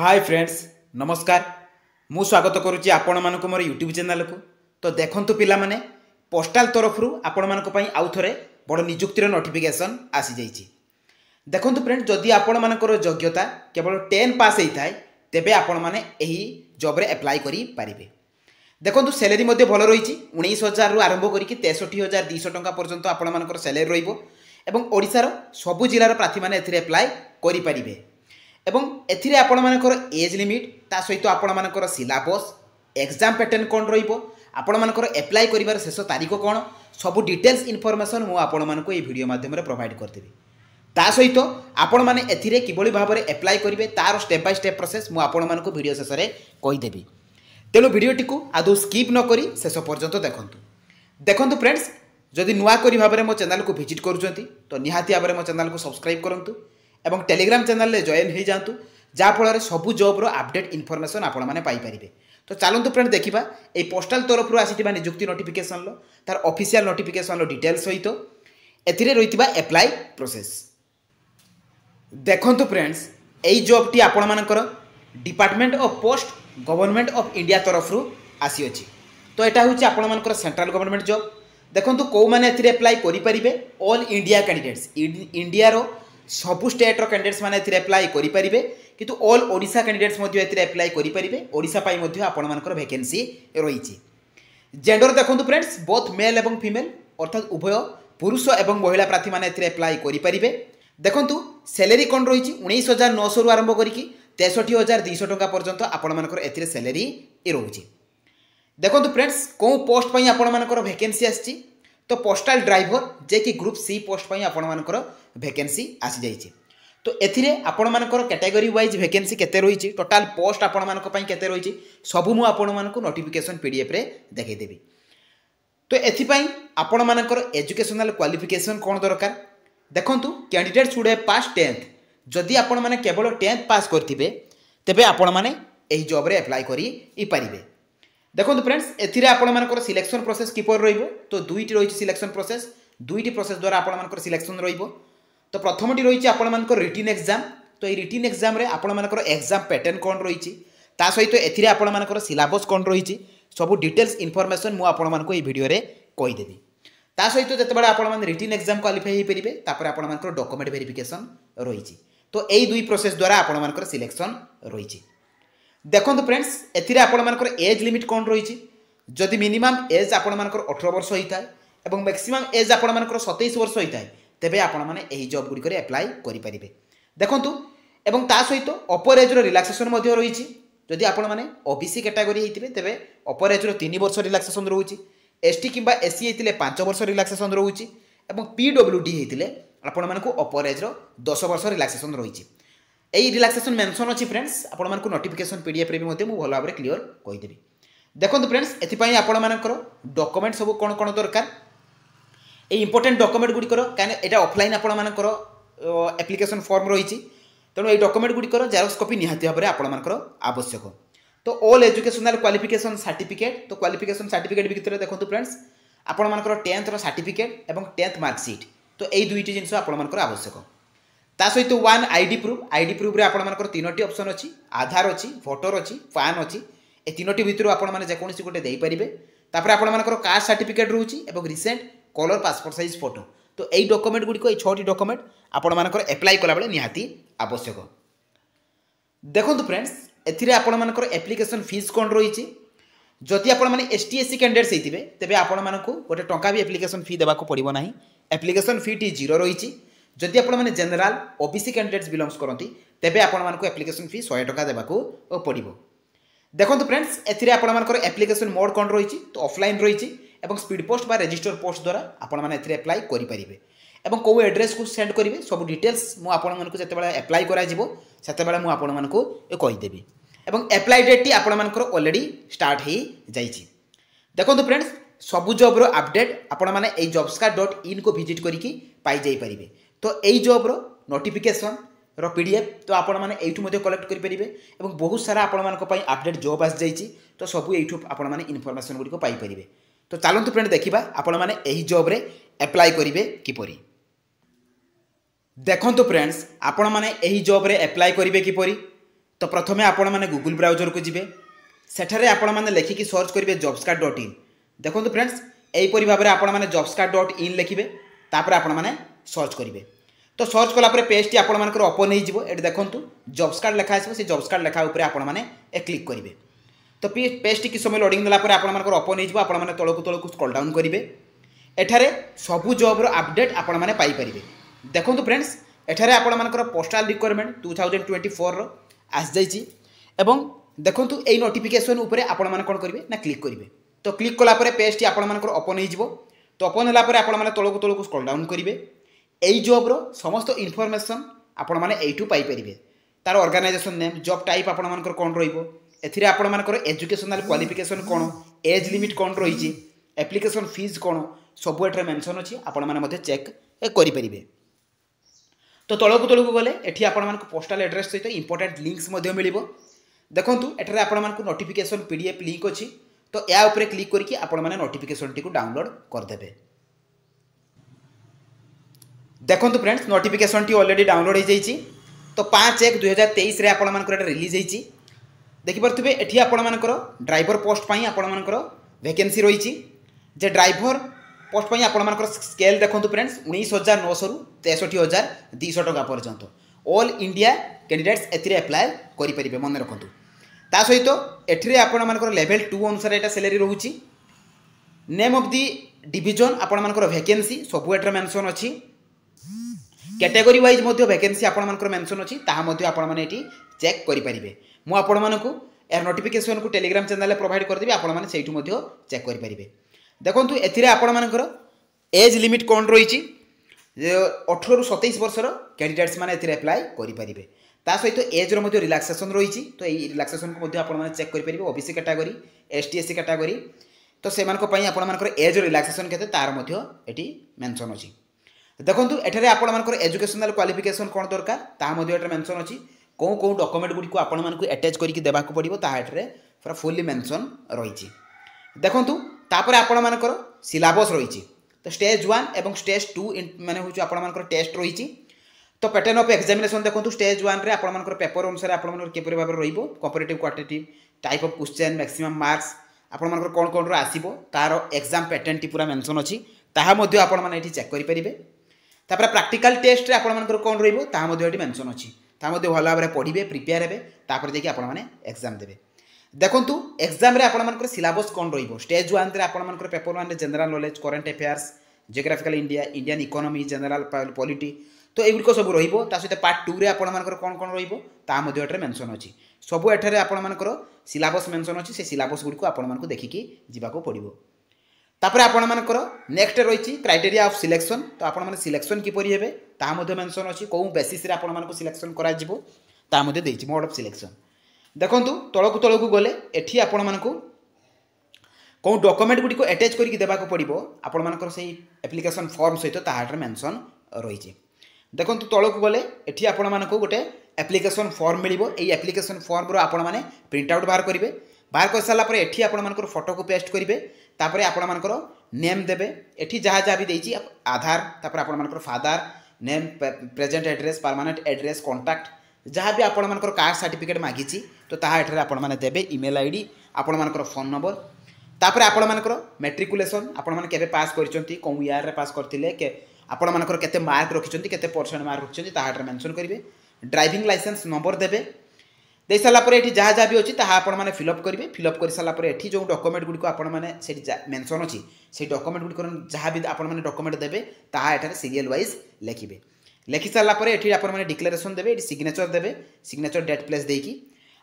Hi friends नमस्कार मु स्वागत करुच्ची आपण मानक मोर यूट्यूब चैनल को। तो देखंतु पिला माने पोस्टाल तरफ आपण मानक पई आउ थरे बड़ नियुक्तिर नोटिफिकेशन आसी जाइछि। देखंतु फ्रेंड जदि आपण मानकर योग्यता केवल 10 पास होता है तेबे आपण माने एही जॉब रे अप्लाई करि पारिबे। देखंतु सैलरी मध्ये भल रही 19,000 रु आरंभ करिक 63,200 टंका पर्यंत आपण मानकर सैलरी रहिबो एवं ओडिसार सबु जिल्लार प्रार्थी माने एथिरे अप्लाई करि पारिबे। एवं एथिरे आपण मानकर एज लिमिट ता सहित आपण मानकर सिलेबस एग्जाम पैटर्न कोन रहिबो आपण मानकर अप्लाई करिवार शेष तारीख कोन सब डिटेल्स इनफॉरमेशन मु आपण मानको ए वीडियो माध्यम रे प्रोवाइड करदेबी। ता सहित आपण माने एथिरे किबोली भाव रे अप्लाई करिवे तार स्टेप बाय स्टेप प्रोसेस मु आपण मानको वीडियो शेष रे कहि देबी। तेनु वीडियोटी को आदौ स्किप न करी शेष पर्यंत देखंतु फ्रेंड्स जदि नुआ करी भाव रे मो चैनल को विजिट करूचंती तो निहाती भाव रे मो चैनल को सब्सक्राइब करंतु एवं टेलीग्राम चैनल रे जॉइन हो जातु जहाँफल सबू जॉब अपडेट इनफॉरमेशन आपण मैंने पाइपर। तो चलतु फ्रेंड देखा ये पोस्टाल तरफ आसी नियुक्ति नोटिफिकेशन तार ऑफिशियल नोटिफिकेशन डिटेल्स सहित एथिरे रही अप्लाई प्रोसेस। देखंतु फ्रेंड्स यही जॉब टी आपण मानकर department of post government of India तरफ आसी अछि। तो यहाँ हूँ आपण मानकर सेंट्रल गवर्नमेंट जॉब। देखंतु कौ माने एथिरे अप्लाई करि परिबे ऑल इंडिया कैंडिडेट्स इंडिया रो सबु स्टेट रो कैंडिडेट्स माने एथिरे अप्लाई करि परिबे किंतु ऑल ओडिशा कैंडिडेट्स मध्ये एथिरे अप्लाई करि परिबे। ओडिशा पाई मध्ये आपण मानकर वैकेंसी रहिछि। जेंडर देखंतु फ्रेंड्स बोथ मेल एवं फीमेल अर्थात उभय पुरुष एवं महिला प्रार्थी माने एथिरे अप्लाई करि परिबे। देखंतु सैलरी कोन रहिछि 19,900 रु आरंभ करिकि 63,200 टंका पर्यंत आपण मानकर एथिरे सैलरी रहुछि। देखंतु फ्रेंड्स को पोस्ट पई आपण मानकर वैकेंसी आछि तो पोस्टाल ड्राइवर जे कि ग्रुप सी पोस्ट पई आपण मानकर वैकेंसी आसी जाइछि। तो एथिरे आपण मानकर कैटेगरी वाइज वैकेंसी केते रहिछि टोटल पोस्ट आपण मानक पई केते रहिछि सबु मु आपण मानक नोटिफिकेशन पीडीएफ रे देखै देबी। तो एथि पई आपण मानकर एजुकेशनल क्वालिफिकेशन कोन दरकार देखंतु candidate should have pass 10th जदि आपण माने केवल 10th पास करथिबे तेबे आपण माने एही जॉब रे अप्लाई करि इ पारिबे। देखो फ्रेंड्स एथिरे आपण मानकर सिलेक्शन प्रोसेस किपर रहिबो तो दुईटी रही सिलेक्शन प्रोसेस दुईटी प्रोसेस द्वारा आपण मानकर सिलेक्शन रहिबो। तो प्रथमटी रही आपण मानकर रिटन एग्जाम। तो ये रिटन एग्जाम रे आपण मानकर एग्जाम पैटर्न कोन रही ता सहित एथिरे आपण मानकर सिलेबस कोन रही सब डिटेल्स इनफॉरमेशन मु आपण मानको ए वीडियो रे कहि देबी। ता सहित जतेबेले आपण मान रिटन एग्जाम क्वालिफाई हे परिबे तापर आपण मानकर डॉक्यूमेंट वेरिफिकेशन रही। तो एई दुई प्रोसेस द्वारा आपण मानकर सिलेक्शन रही। देखो फ्रेंड्स एथिरे आपण मानकर एज लिमिट कोन रही जदि मिनिमम एज आपण मानकर 18 वर्ष होता है एवं मैक्सिमम एज आपण मानकर 27 वर्ष होता है तेबे आपण माने एही जॉब गुडी करे अप्लाई करि परिबे। देखंतु एवं ता सहित अपर एज रो रिलैक्सेशन मध्ये रही जदि आपण माने ओबीसी कैटेगरी हेतिबे तेबे अपर एज रो 3 वर्ष रिलैक्सेशन रहउची एसटी किबा एससी हेतिले 5 वर्ष रिलैक्सेशन रहउची एवं पीडब्ल्यूडी हेतिले आपण मानको अपर एज रो 10 वर्ष रिलैक्सेशन रही। यही रिलैक्सेशन मेंशन अच्छी फ्रेंड्स आपण मानक नोटिफिकेशन पीडीएफ रे भी मते मु भल भाबरे क्लियर कहि देबी। देखंतु फ्रेंड्स एथि पई आपण मानकर डॉक्यूमेंट सब कोन कोन दरकार ए इंपोर्टेंट डॉक्यूमेंट गुडी करो काने एटा ऑफलाइन आपण मानकर एप्लिकेशन फॉर्म रही तेणु ए डॉक्यूमेंट गुडी करो जेरॉक्स कॉपी निहाती भाबरे आपण मानकर आवश्यक। तो ऑल एजुकेशनल क्वालिफिकेशन सर्टिफिकेट तो क्वालिफिकेशन सर्टिफिकेट भितर देखंतु फ्रेंड्स आपण मानकर 10th रो सर्टिफिकेट एवं 10th मार्कशीट तो एई दुईटी जिंस आपण मानकर आवश्यक। ता सहित वन आईडी प्रूफ रे आपण मानकर तीनोटी ऑप्शन अछि आधार अछि वोटर अछि पैन अछि ए तीनोटी भितर आपण माने जेकोनसी गोटे देई परिबे। तापर आपण मानकर कास्ट सर्टिफिकेट रहउछि एवं recent colour passport size photo तो एई डॉक्यूमेंट गुडी को ए 6टी डॉक्यूमेंट आपण मानकर अप्लाई कला बेले निहाती आवश्यक। देखंतु फ्रेंड्स एथिरे आपण मानकर एप्लिकेशन फीस कोन रहिछि जति आपण माने एसटी एससी कैंडिडेट्स हेतिबे तेबे आपण मानकु गोटे टंका भी एप्लिकेशन फी देबाको पड़िबो नाही। एप्लिकेशन फी टी 0 रहिछि। जदि आपण माने जनरल ओबीसी कैंडिडेट्स बिलोंग्स करंती तेबे आपण मानकु एप्लिकेशन फी 100 टका देबाको पड़िबो। देखंतु फ्रेंड्स एथिरे आपण मानकर एप्लिकेशन मोड कोन रहिछि तो ऑफलाइन रहिछि एवं स्पीड पोस्ट बा रजिस्टर पोस्ट द्वारा आपण माने एथिरे अप्लाई करि परिबे एवं को एड्रेस को सेंड करिवे सब डिटेल्स मु आपण मानकु जतेबेला अप्लाई करा जिवो सेतेबेला मु आपण मानकु कहि देबी एवं अप्लाई डेट टी आपण मानकर ऑलरेडी स्टार्ट ही जाइछि। देखंतु फ्रेंड्स सबु जॉब रो अपडेट आपण माने ए jobscar.in को विजिट करिकि पाई जाई परिबे। तो एई जॉब रो नोटिफिकेशन रो पीडीएफ तो आपण माने एठु मध्ये कलेक्ट करि परिबे एवं बहुत सारा आपण मानक पई अपडेट जॉब आस जाइछि तो सबु एठु आपण माने इन्फॉर्मेशन गुडी को पाई परिबे। तो चलंतु फ्रेंड देखिबा आपण माने एही जॉब रे अप्लाई करिवे किपरि। देखंतु फ्रेंड्स आपण माने एही जॉब रे अप्लाई करिवे किपरि तो प्रथमे आपण मैंने गूगल ब्राउजर को जी सेठारे आपण मैंने लिखिकी सर्च करेंगे jobscard.in। देखो फ्रेंड्स यहीपरी भाव में आपण मैंने jobscard.in लिखे तापर आपण मैंने सर्च करेंगे। तो सर्च कलापर पेजटी आपर ओपन हो देखूँ जॉब्स कार्ड लिखा आसो से जॉब्स कार्ड लिखा उपरे आपण मैंने क्लिक करेंगे। तो पेजटी कि समय लोडिंग देलापर आपर ओपन हो आपण मैंने तलक तलक स्क्रॉल डाउन करेंगे। एठारे सबू जॉब्र अपडेट आपण मैंने पाइपर। देखो फ्रेंड्स एठारे आपण मानकर पोस्टाल रिक्वायरमेंट 2024 रो आस जाइए एवं देखो यही नोटिफिकेशन उपरे आपण मैंने कौन करेंगे ना क्लिक करेंगे। तो क्लिक कलापर पेजटी आपण मानकर ओपन हो तो ओपन होगापर आपण मैंने तलक तलक स्क्रॉल डाउन करेंगे। यही जॉब्र समस्त इनफॉरमेशन आपण मैंने यू पाइपर। तार ऑर्गेनाइजेशन नेम जॉब टाइप आपण मानकर कौन रही आपण मानकर एजुकेशनल क्वालिफिकेशन कौन एज लिमिट कौन रही एप्लिकेशन फीस कौन सब एठारे मेंशन अच्छी आपण मैंने चेक करेंगे। तो तलक तलक गले एठी आपण मानक पोस्टाल एड्रेस सहित इंपोर्टेंट लिंक्स मिल देखूँ एठारे आपण मानक नोटिफिकेशन पीडीएफ लिंक अच्छी। तो या उपरे क्लिक करके आपण माने नोटिफिकेशन टी को डाउनलोड करदेवे। देखो friends notification T already download हो जाइए। तो 5/1/2023 आपण मानकर रिलीज होती देखिपे एठी आपण मानकर ड्राइवर पोस्ट पाई आपण मानकर वैकेंसी रही जे ड्राइवर पोस्ट पाई आपण मानकर स्केल देखो फ्रेंड्स 19,900 रु 63,200 टका पर्यंत ऑल इंडिया कैंडिडेट्स एथिरे अप्लाई करि परिबे मन रखंतु। ता सहित एठिरे आपण मानकर लेवल 2 अनुसार एटा सैलरी रहउची। नेम ऑफ दी डिवीजन आपण मानकर वैकेंसी सब एठरे मेंशन अछि। कैटेगरी वाइज मध्य वैकेंसी आपण मानकर मेंशन अछि ताहा मध्य आपण माने एठी चेक करि परिबे। मु आपण मानकु एर नोटिफिकेशन को टेलीग्राम चैनल प्रोवाइड कर देबी आपण माने सेठु मध्य चेक करि परिबे। देखंतु एथिरे आपण मानकर एज लिमिट कोन रहिछि 18 रु 27 वर्षर कैंडिडेट्स माने एथिरे अप्लाई करि परिबे। ता सहित एज रो मध्य रिलैक्सेशन रहिछि। तो एई रिलैक्सेशन को मध्य आपण माने चेक करि परिबे। OBC category ST SC category तो से मानको पई आपण मानकर एज रिलैक्सेशन केते तार मध्य एठी मेंशन अछि। देखंतु एठारे आपण मानकर एजुकेशनल क्वालिफिकेशन कोन दरकार ता मध्य एठारे मेंशन अछि। को डॉक्यूमेंट गुडी को आपण मानको अटैच करके देबा को पड़िबो ता एठारे पूरा फुल्ली मेंशन रहिछि। देखंतु तापर आपण मानकर सिलेबस रहिछि। तो स्टेज 1 एवं स्टेज 2 माने होछु आपण मानकर टेस्ट रहिछि। तो पैटर्न ऑफ एग्जामिनेशन देखंतु स्टेज 1 रे आपण मानकर पेपर अनुसार आपण मानकर केपरि भाबे रहिबो comparative quantitative type of question maximum marks आपण मानकर कोन रो आसीबो तार एग्जाम पैटर्न टी पूरा मेंशन अछि ताहा मध्य आपण माने एठी चेक करि परिबे। तापर प्रैक्टिकल टेस्ट रे आपण मानकर कोन रहिबो ताहा मध्य एठी मेंशन अछि ता मध्य भला भाबे पढिबे प्रिपेयर हेबे तापर जेकी आपण माने एग्जाम देबे। देखंतु एग्जाम रे आपण मानकर सिलेबस कोन रहिबो स्टेज 1 रे आपण मानकर पेपर 1 रे general knowledge current affairs geographical India Indian economy general polity तो एगुड़ी सब रहिबो। ता सहित पार्ट 2 रे आपण मानकर कोन कोन रहिबो ता मध्य एठारे मेंशन अछि। सब एठारे आपण मानकर सिलेबस मेंशन अछि। से सिलेबस गुडी को आपण मानकर देखिकी जिबा को पड़िबो। तापर आपण मानकर नेक्स्ट रहिछि क्राइटेरिया ऑफ सिलेक्शन। तो आपण माने सिलेक्शन किपरि हेबे ता मध्य मेंशन अछि। को बेसिस रे आपण मानकर सिलेक्शन करा जिवो ता मध्य देछि मोड ऑफ सिलेक्शन। देखंतु तळकु गले एठी आपण मानकु को डॉक्यूमेंट गुडी को अटैच करके देबा को पड़िबो आपण मानकर सेही एप्लिकेशन फॉर्म सहित ताहाटर मेंशन रहिछि। देखंतु तळकु गले एठी आपण मानकु गोटे एप्लिकेशन फॉर्म मिलिबो। एई एप्लिकेशन फॉर्म रो आपण माने प्रिंट आउट बाहर करिवे। बाहर कर साला पर एठी आपण मानकर फोटो को पेस्ट करिवे। तापर आपण मानकर नेम देबे एठी जहा जहा भी देछि आधार तापर आपण मानकर father name present address permanent address contact जहाँ भी आपण मानकर कास्ट सर्टिफिकेट मागिछि तो ताहा एठारे आपण माने देबे ईमेल आईडी आपण मानकर फोन नंबर तापर आपण मानकर मैट्रिकुलेशन आपण माने केबे पास करचंती को ईयर रे पास करथिले के आपण मानकर केते मार्क रखिचंती केते परसेंट मार्क रखिचंती ताहा एठारे मेंशन करिवे। ड्राइविंग लाइसेंस नंबर देबे दे साला पर एठी जहाँ जहाँ भी अछि ताहा आपण माने फिलअप करिवे। फिलअप कर साला पर एठी जो डॉक्यूमेंट गुडी को आपण माने सेठी मेंशन अछि से डॉक्यूमेंट गुडी को जहाँ भी आपण माने डॉक्यूमेंट देबे ताहा एठारे सीरियल वाइज लिखिबे। लिखि सारा पर एठी आपण माने डिक्लेरेशन देबे एठी सिग्नेचर देबे सिग्नेचर डेट प्लेस देकी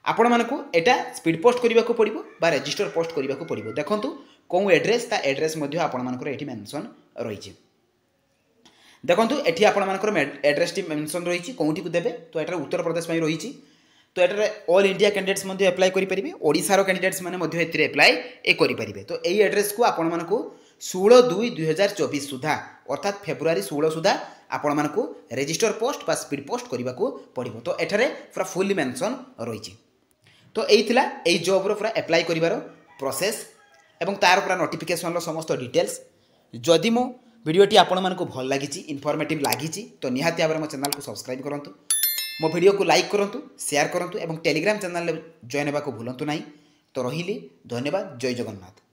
आपण मानकु एटा स्पीड पोस्ट करबा को पड़िबो बा रजिस्टर पोस्ट करबा को पड़िबो। देखंतु को एड्रेस ता एड्रेस मध्य आपण मानकर एठी मेंशन रहिछि। देखंतु एठी आपण मानकर एड्रेस टी मेंशन रहिछि कोउठी को देबे तो एटा उत्तर प्रदेश पई रहिछि। तो एटा ऑल इंडिया कैंडिडेट्स मध्य अप्लाई करि परिबे ओडिसा रो कैंडिडेट्स माने मध्य एथिरे अप्लाई करि परिबे। तो एई एड्रेस को आपण मानकु 16/2/2024 सुधा अर्थात फेब्रुआरी 16 सुधा आपण मानकु रजिस्टर पोस्ट बा स्पीड पोस्ट करबा को पड़िबो। तो एठारे पूरा फुल्ली मेंशन रहिछि। तो एई थिला एई जॉब रो पूरा अप्लाई करिवार प्रोसेस एवं तार पूरा नोटिफिकेशन रो समस्त डिटेल्स। जदि मो वीडियोटी आपण मानकु भल लागिछि इनफॉर्मेटिव लागिछि तो निहाती भाबरे मो चैनल को सब्सक्राइब करंतु मो वीडियो को लाइक करूँ, शेयर करूँ और टेलीग्राम चैनल जॉइन होगा भूलु ना। तो रही धन्यवाद। जय जगन्नाथ।